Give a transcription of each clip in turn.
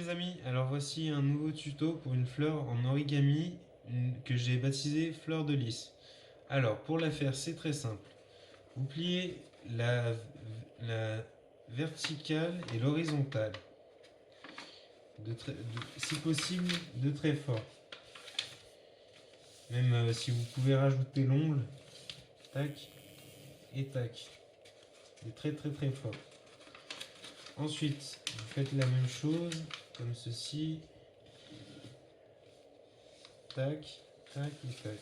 les amis, alors voici un nouveau tuto pour une fleur en origami que j'ai baptisée fleur de lys. Alors pour la faire c'est très simple. Vous pliez la verticale et l'horizontale, si possible de très fort. Même si vous pouvez rajouter l'ongle, tac et tac, de très très très fort. Ensuite, vous faites la même chose, comme ceci. Tac, tac et tac.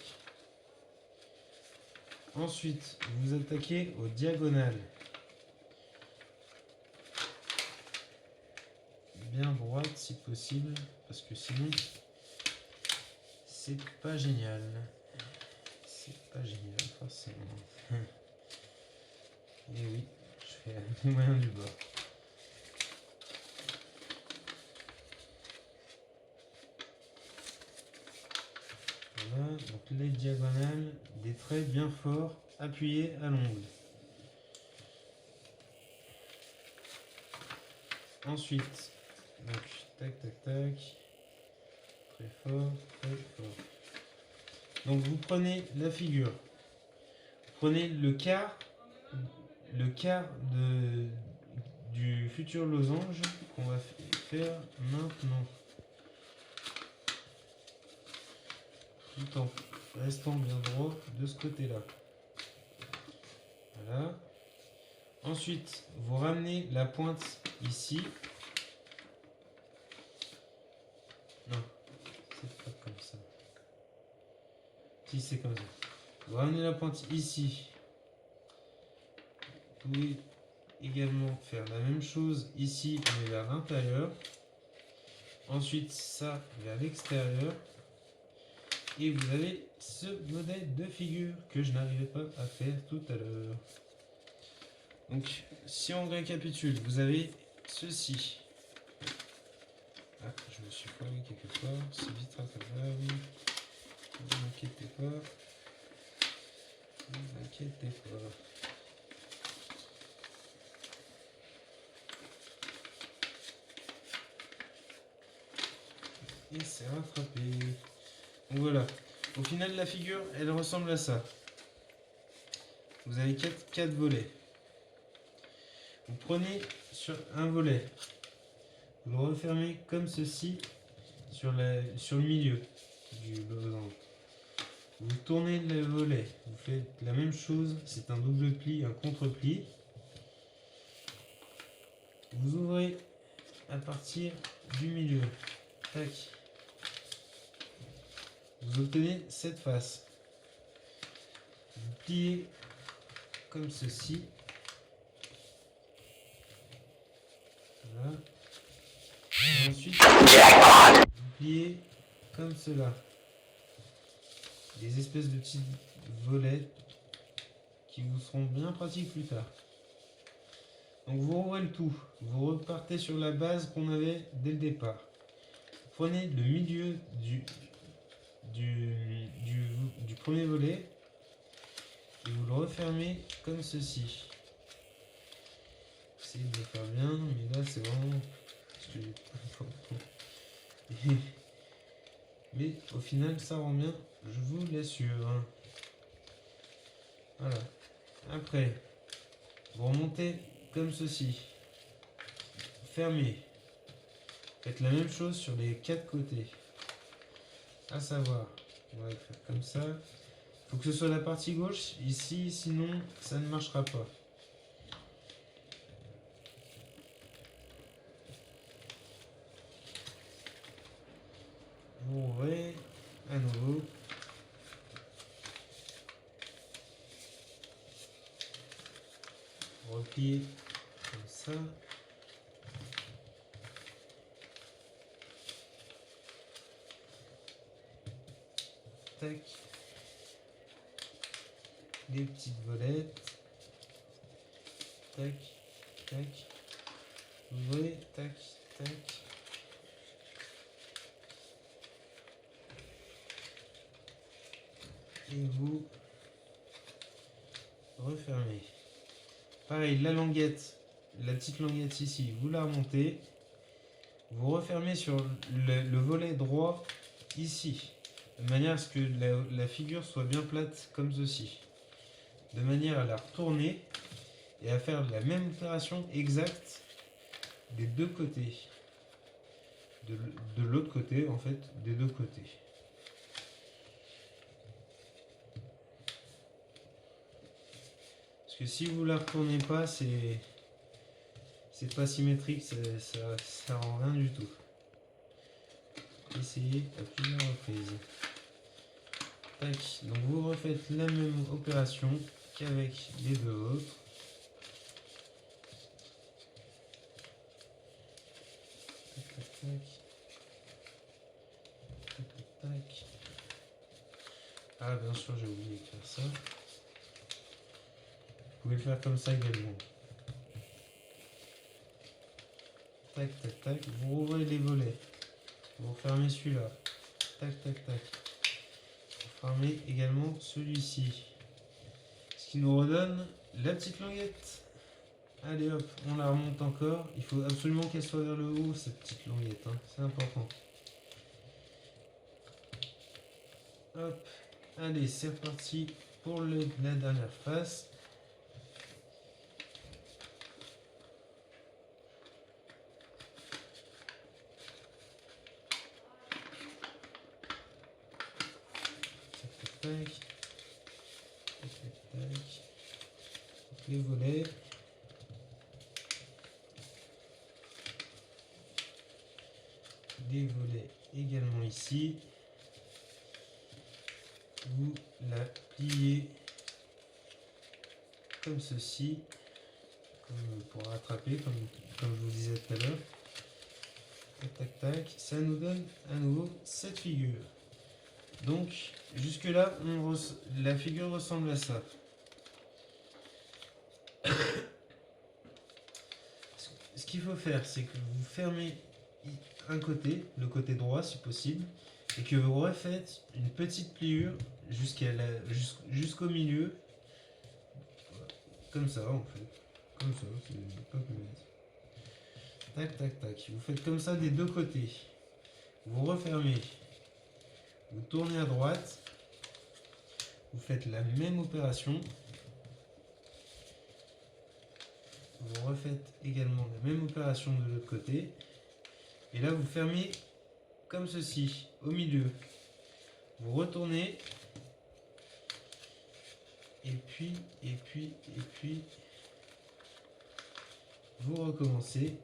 Ensuite, vous attaquez aux diagonales. Bien droite si possible, parce que sinon, c'est pas génial. C'est pas génial, forcément. Et oui, je fais les moyens du bord. Voilà, donc les diagonales, des traits bien forts, appuyés à l'ongle. Ensuite, donc, tac, tac, tac, très fort, très fort. Donc vous prenez la figure, vous prenez le quart du futur losange qu'on va faire maintenant, tout en restant bien droit de ce côté-là. Voilà. Ensuite, vous ramenez la pointe ici. Non, c'est pas comme ça. Si, c'est comme ça. Vous ramenez la pointe ici. Vous pouvez également faire la même chose ici, mais vers l'intérieur. Ensuite, ça vers l'extérieur. Et vous avez ce modèle de figure que je n'arrivais pas à faire tout à l'heure. Donc, si on récapitule, vous avez ceci. Ah, je me suis foiré quelque part. C'est vite rattrapable. Ne vous inquiétez pas. Ne vous inquiétez pas. Et c'est rattrapé. Donc voilà. Au final, la figure, elle ressemble à ça. Vous avez 4 volets. Vous prenez sur un volet. Vous le refermez comme ceci sur le milieu du losange. Vous tournez le volet. Vous faites la même chose. C'est un double pli, un contre-pli. Vous ouvrez à partir du milieu. Tac. Vous obtenez cette face. Vous pliez comme ceci. Voilà. Et ensuite, vous pliez comme cela. Des espèces de petits volets qui vous seront bien pratiques plus tard. Donc vous rouvrez le tout. Vous repartez sur la base qu'on avait dès le départ. Vous prenez le milieu du premier volet et vous le refermez comme ceci. Essayez de le faire bien, mais là c'est vraiment... Mais au final ça rend bien, je vous l'assure. Voilà. Après, vous remontez comme ceci. Fermez. Faites la même chose sur les 4 côtés. À savoir, on va faire comme ça. Il faut que ce soit la partie gauche ici, sinon ça ne marchera pas. Vous ouvrez à nouveau. Repliez comme ça. Tac. Les petites volettes. Tac, tac. Ouvrez, tac, tac. Et vous refermez. Pareil, la languette, la petite languette ici, vous la remontez. Vous refermez sur le volet droit ici, de manière à ce que la figure soit bien plate comme ceci. De manière à la retourner et à faire la même opération exacte des deux côtés. De l'autre côté, en fait, des deux côtés. Parce que si vous la retournez pas, c'est pas symétrique, ça rend rien du tout. Essayez à plusieurs reprises. Tac. Donc vous refaites la même opération qu'avec les deux autres. Tac, tac, tac. Tac, tac, tac. Ah bien sûr j'ai oublié de faire ça. Vous pouvez le faire comme ça également. Tac tac tac. Vous rouvrez les volets. Vous refermez celui-là. Tac tac tac. Vous fermez également celui-ci. Ce qui nous redonne la petite languette. Allez hop, on la remonte encore. Il faut absolument qu'elle soit vers le haut, cette petite languette. Hein. C'est important. Hop. Allez, c'est reparti pour la dernière face. Tac, tac, tac. Tac, tac, tac. Les volets. Des volets également ici. Vous la pliez comme ceci, comme pour rattraper, comme je vous disais tout à l'heure. Tac tac tac, ça nous donne à nouveau cette figure. Donc jusque là, la figure ressemble à ça. Ce qu'il faut faire, c'est que vous fermez un côté, le côté droit si possible, et que vous refaites une petite pliure jusqu'au milieu, comme ça en fait, comme ça, c'est pas plus bête. Tac tac tac, vous faites comme ça des deux côtés, vous refermez, vous tournez à droite, vous faites la même opération, vous refaites également la même opération de l'autre côté, et là vous fermez comme ceci, au milieu. Vous retournez, et puis, vous recommencez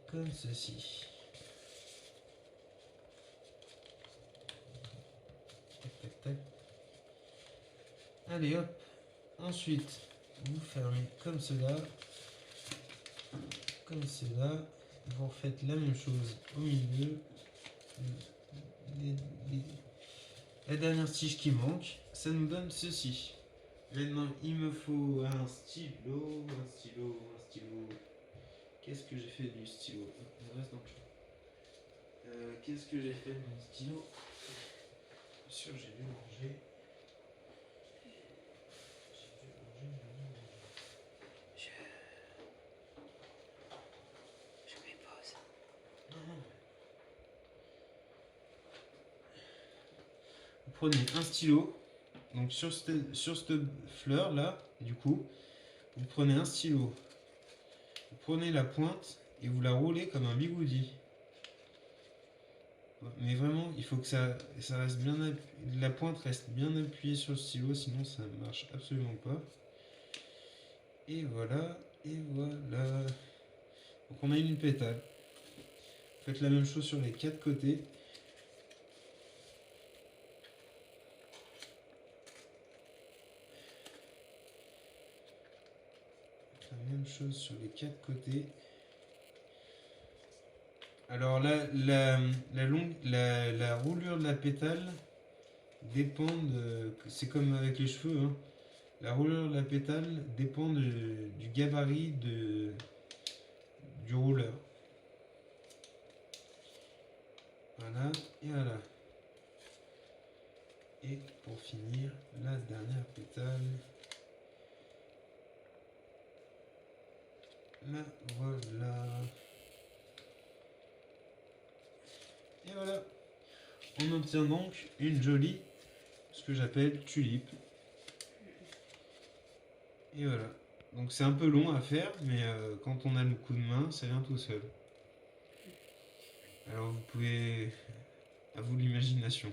comme ceci. Tac, tac, tac. Allez hop, ensuite vous fermez comme cela, vous refaites la même chose au milieu. La dernière tige qui manque, ça nous donne ceci. Maintenant, il me faut un stylo. Qu'est-ce que j'ai fait du stylo? Il reste dans le champ. Qu'est-ce que j'ai fait de mon stylo? Bien sûr, j'ai dû manger. Je mets pause. Non. Vous prenez un stylo. Donc sur cette fleur là, du coup, vous prenez un stylo. Vous prenez la pointe et vous la roulez comme un bigoudi. Mais vraiment, il faut que ça reste bien la pointe reste bien appuyée sur le stylo, sinon ça ne marche absolument pas. Et voilà, et voilà. Donc on a une pétale. Faites la même chose sur les quatre côtés. La même chose sur les quatre côtés. Alors là, la roulure de la pétale dépend de... C'est comme avec les cheveux, hein. La roulure de la pétale dépend du gabarit du rouleur. Voilà, et voilà. Et pour finir, la dernière pétale. La voilà. Et voilà, on obtient donc une jolie, ce que j'appelle tulipe. Et voilà. Donc c'est un peu long à faire, mais quand on a le coup de main, ça vient tout seul. Alors vous pouvez... à vous l'imagination.